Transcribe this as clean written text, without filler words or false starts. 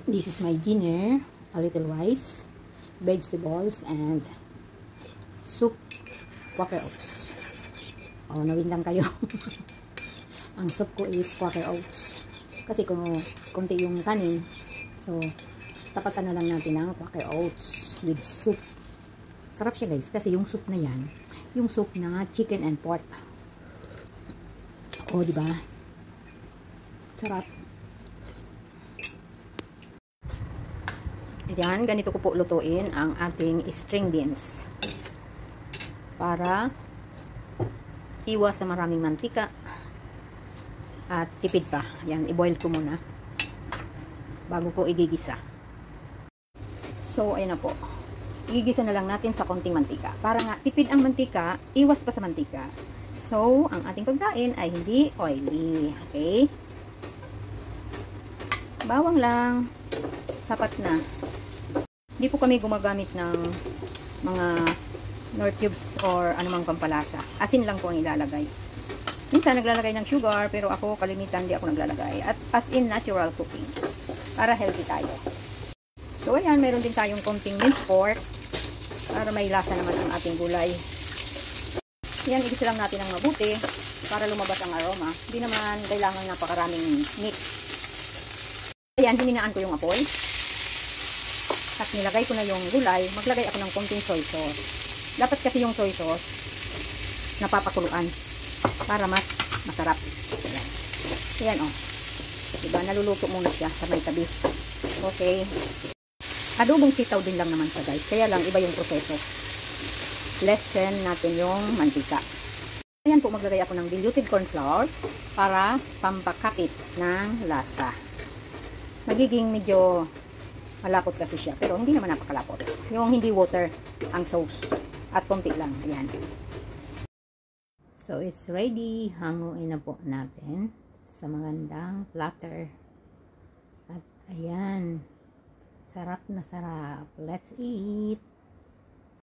This is my dinner. A little rice, vegetables, and soup, Quaker Oats. Oh, nawin lang kayo. Ang soup ko is Quaker Oats. Kasi kung konti yung kanin, so tapatan na lang natin ng Quaker Oats with soup. Sarap siya guys, kasi yung soup na yan, yung soup na chicken and pork. Oh, di ba? Sarap. Ayan, ganito ko po lutuin ang ating string beans. Para iwas sa maraming mantika at tipid pa. Ayan, i-boil ko muna bago ko igigisa. So, ayan na po. Igigisa na lang natin sa konting mantika. Para nga, tipid ang mantika, iwas pa sa mantika. So, ang ating pagkain ay hindi oily. Okay? Bawang lang. Sapat na. Hindi po kami gumagamit ng mga nor cubes or anumang pampalasa. Asin lang po ang ilalagay. Minsan naglalagay ng sugar, pero ako kalimitan di ako naglalagay. At as in natural cooking. Para healthy tayo. So ayan, meron din tayong konting minced pork. Para may lasa naman ang ating gulay. Yan, igisa lang natin ng mabuti para lumabas ang aroma. Hindi naman kailangan napakaraming meat. Ayan, hininaan ko yung apoy. At nilagay ko na yung gulay, maglagay ako ng konting soy sauce. Dapat kasi yung soy sauce napapakuluan para mas masarap. Ayan. Ayan o. Diba? Naluluto muna siya sa may tabi. Okay. Adobong sitaw din lang naman siya guys. Kaya lang iba yung proseso. Lessen natin yung mantika. Ayan po, maglagay ako ng diluted corn flour para pampakapit ng lasa. Magiging medyo malapot kasi siya, pero hindi naman napakalapot. Yung hindi water ang sauce. At konti lang. Ayan. So, it's ready. Hanguin na po natin sa magandang platter. At ayan. Sarap na sarap. Let's eat.